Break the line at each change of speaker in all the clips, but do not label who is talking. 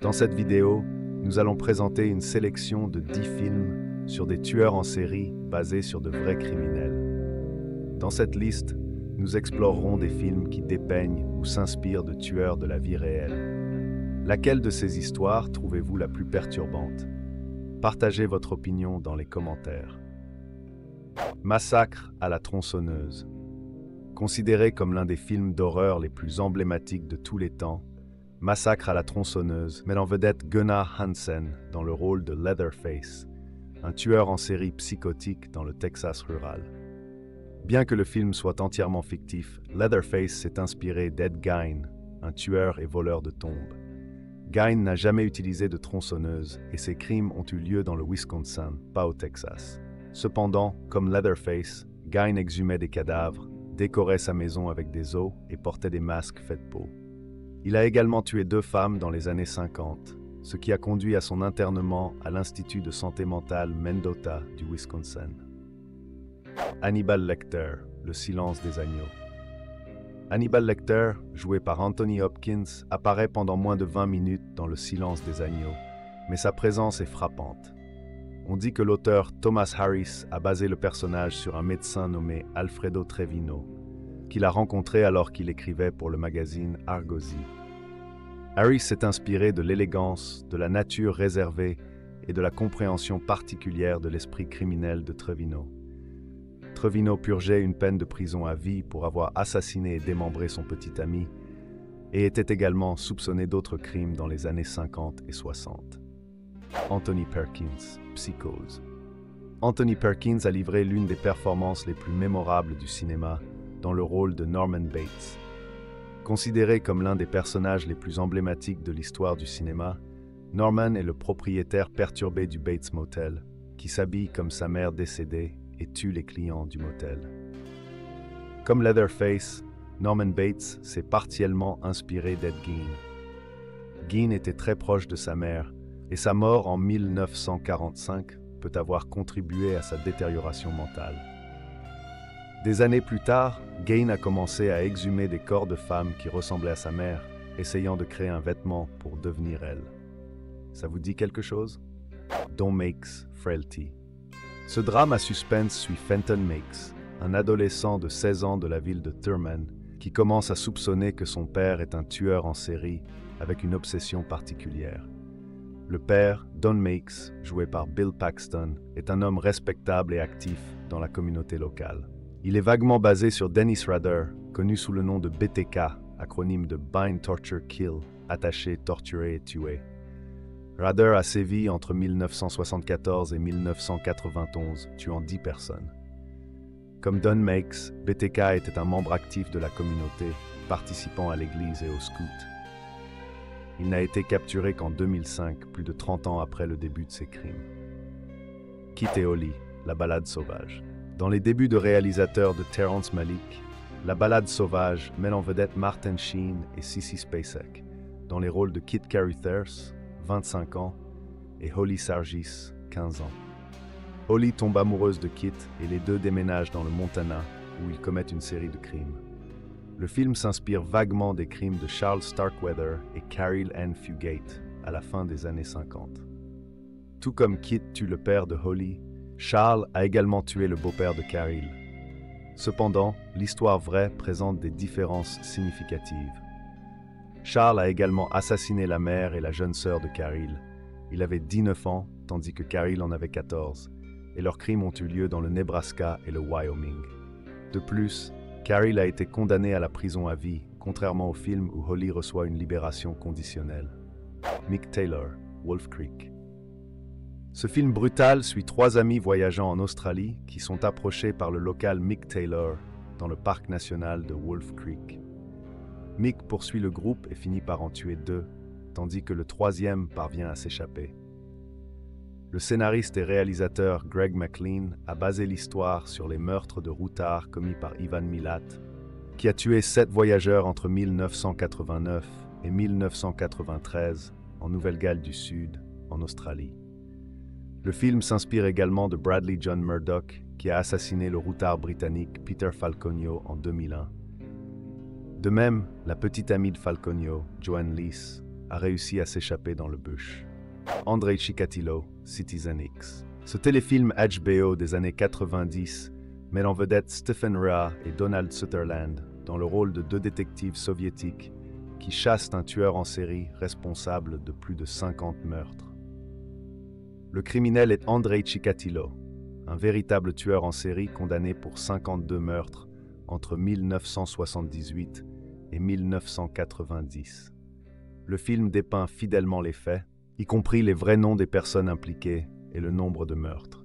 Dans cette vidéo, nous allons présenter une sélection de 10 films sur des tueurs en série basés sur de vrais criminels. Dans cette liste, nous explorerons des films qui dépeignent ou s'inspirent de tueurs de la vie réelle. Laquelle de ces histoires trouvez-vous la plus perturbante? Partagez votre opinion dans les commentaires. Massacre à la tronçonneuse. Considéré comme l'un des films d'horreur les plus emblématiques de tous les temps, Massacre à la tronçonneuse met en vedette Gunnar Hansen dans le rôle de Leatherface, un tueur en série psychotique dans le Texas rural. Bien que le film soit entièrement fictif, Leatherface s'est inspiré d'Ed Gein, un tueur et voleur de tombes. Gein n'a jamais utilisé de tronçonneuse et ses crimes ont eu lieu dans le Wisconsin, pas au Texas. Cependant, comme Leatherface, Gein exhumait des cadavres, décorait sa maison avec des os et portait des masques faits de peau. Il a également tué 2 femmes dans les années 50, ce qui a conduit à son internement à l'Institut de santé mentale Mendota du Wisconsin. Hannibal Lecter, Le silence des agneaux. Hannibal Lecter, joué par Anthony Hopkins, apparaît pendant moins de 20 minutes dans Le silence des agneaux, mais sa présence est frappante. On dit que l'auteur Thomas Harris a basé le personnage sur un médecin nommé Alfredo Trevino, qu'il a rencontré alors qu'il écrivait pour le magazine Argosy. Harris s'est inspiré de l'élégance, de la nature réservée et de la compréhension particulière de l'esprit criminel de Trevino. Trevino purgeait une peine de prison à vie pour avoir assassiné et démembré son petit ami et était également soupçonné d'autres crimes dans les années 50 et 60. Anthony Perkins, Psychose. Anthony Perkins a livré l'une des performances les plus mémorables du cinéma dans le rôle de Norman Bates. Considéré comme l'un des personnages les plus emblématiques de l'histoire du cinéma, Norman est le propriétaire perturbé du Bates Motel, qui s'habille comme sa mère décédée et tue les clients du motel. Comme Leatherface, Norman Bates s'est partiellement inspiré d'Ed Gein. Gein était très proche de sa mère, et sa mort en 1945 peut avoir contribué à sa détérioration mentale. Des années plus tard, Gein a commencé à exhumer des corps de femmes qui ressemblaient à sa mère, essayant de créer un vêtement pour devenir elle. Ça vous dit quelque chose? Don Make's Frailty. Ce drame à suspense suit Fenton Makes, un adolescent de 16 ans de la ville de Thurman, qui commence à soupçonner que son père est un tueur en série avec une obsession particulière. Le père, Don Makes, joué par Bill Paxton, est un homme respectable et actif dans la communauté locale. Il est vaguement basé sur Dennis Rader, connu sous le nom de BTK, acronyme de Bind, Torture, Kill, attaché, torturé et tué. Rader a sévi entre 1974 et 1991, tuant 10 personnes. Comme Don Makes, BTK était un membre actif de la communauté, participant à l'église et au scout. Il n'a été capturé qu'en 2005, plus de 30 ans après le début de ses crimes. Kit et Holly, La balade sauvage. Dans les débuts de réalisateur de Terrence Malick, La balade sauvage met en vedette Martin Sheen et Sissy Spacek, dans les rôles de Kit Carruthers, 25 ans, et Holly Sargis, 15 ans. Holly tombe amoureuse de Kit et les deux déménagent dans le Montana, où ils commettent une série de crimes. Le film s'inspire vaguement des crimes de Charles Starkweather et Caril Ann Fugate à la fin des années 50. Tout comme Kit tue le père de Holly, Charles a également tué le beau-père de Caril. Cependant, l'histoire vraie présente des différences significatives. Charles a également assassiné la mère et la jeune sœur de Caril. Il avait 19 ans, tandis que Caril en avait 14, et leurs crimes ont eu lieu dans le Nebraska et le Wyoming. De plus, Caril a été condamné à la prison à vie, contrairement au film où Holly reçoit une libération conditionnelle. Mick Taylor, Wolf Creek. Ce film brutal suit 3 amis voyageant en Australie qui sont approchés par le local Mick Taylor dans le parc national de Wolf Creek. Mick poursuit le groupe et finit par en tuer 2, tandis que le 3e parvient à s'échapper. Le scénariste et réalisateur Greg McLean a basé l'histoire sur les meurtres de routards commis par Ivan Milat, qui a tué 7 voyageurs entre 1989 et 1993 en Nouvelle-Galles du Sud, en Australie. Le film s'inspire également de Bradley John Murdoch, qui a assassiné le routard britannique Peter Falconio en 2001. De même, la petite amie de Falconio, Joanne Lees, a réussi à s'échapper dans le bush. Andrei Chikatilo, Citizen X. Ce téléfilm HBO des années 90 met en vedette Stephen Rea et Donald Sutherland dans le rôle de deux détectives soviétiques qui chassent un tueur en série responsable de plus de 50 meurtres. Le criminel est Andrei Chikatilo, un véritable tueur en série condamné pour 52 meurtres entre 1978 et 1990. Le film dépeint fidèlement les faits, y compris les vrais noms des personnes impliquées et le nombre de meurtres.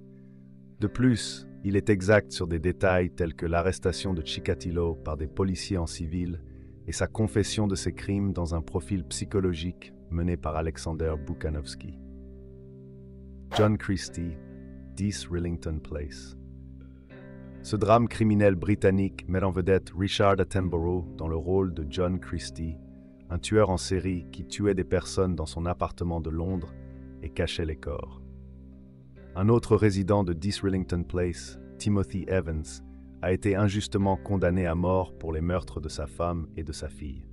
De plus, il est exact sur des détails tels que l'arrestation de Chikatilo par des policiers en civil et sa confession de ses crimes dans un profil psychologique mené par Alexander Bukhanovsky. John Christie, 10 Rillington Place. Ce drame criminel britannique met en vedette Richard Attenborough dans le rôle de John Christie, un tueur en série qui tuait des personnes dans son appartement de Londres et cachait les corps. Un autre résident de 10 Rillington Place, Timothy Evans, a été injustement condamné à mort pour les meurtres de sa femme et de sa fille.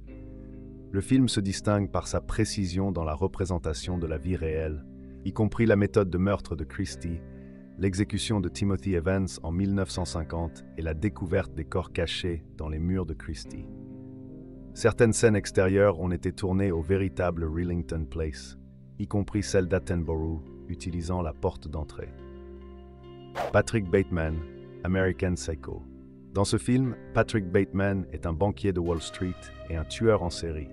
Le film se distingue par sa précision dans la représentation de la vie réelle, y compris la méthode de meurtre de Christie, l'exécution de Timothy Evans en 1950 et la découverte des corps cachés dans les murs de Christie. Certaines scènes extérieures ont été tournées au véritable Rillington Place, y compris celle d'Attenborough, utilisant la porte d'entrée. Patrick Bateman, American Psycho. Dans ce film, Patrick Bateman est un banquier de Wall Street et un tueur en série.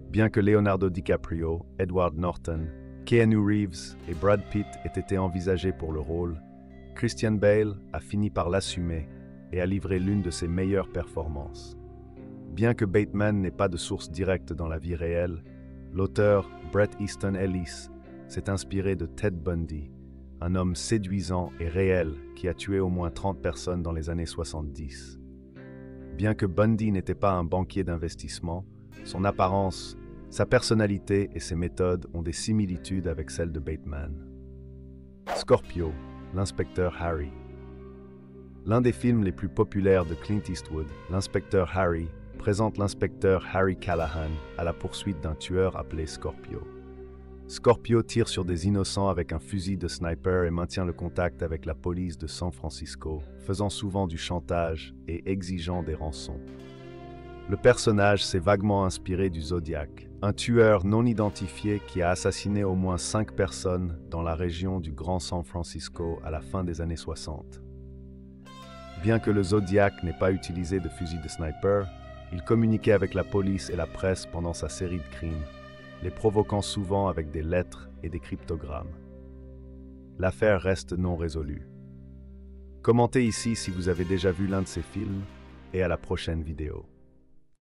Bien que Leonardo DiCaprio, Edward Norton, Keanu Reeves et Brad Pitt aient été envisagés pour le rôle, Christian Bale a fini par l'assumer et a livré l'une de ses meilleures performances. Bien que Bateman n'ait pas de source directe dans la vie réelle, l'auteur Bret Easton Ellis s'est inspiré de Ted Bundy, un homme séduisant et réel qui a tué au moins 30 personnes dans les années 70. Bien que Bundy n'était pas un banquier d'investissement, son apparence, sa personnalité et ses méthodes ont des similitudes avec celles de Bateman. Scorpio, l'inspecteur Harry. L'un des films les plus populaires de Clint Eastwood, l'inspecteur Harry, présente l'inspecteur Harry Callahan à la poursuite d'un tueur appelé Scorpio. Scorpio tire sur des innocents avec un fusil de sniper et maintient le contact avec la police de San Francisco, faisant souvent du chantage et exigeant des rançons. Le personnage s'est vaguement inspiré du Zodiac, un tueur non identifié qui a assassiné au moins 5 personnes dans la région du Grand San Francisco à la fin des années 60. Bien que le Zodiac n'ait pas utilisé de fusil de sniper, il communiquait avec la police et la presse pendant sa série de crimes, les provoquant souvent avec des lettres et des cryptogrammes. L'affaire reste non résolue. Commentez ici si vous avez déjà vu l'un de ces films et à la prochaine vidéo.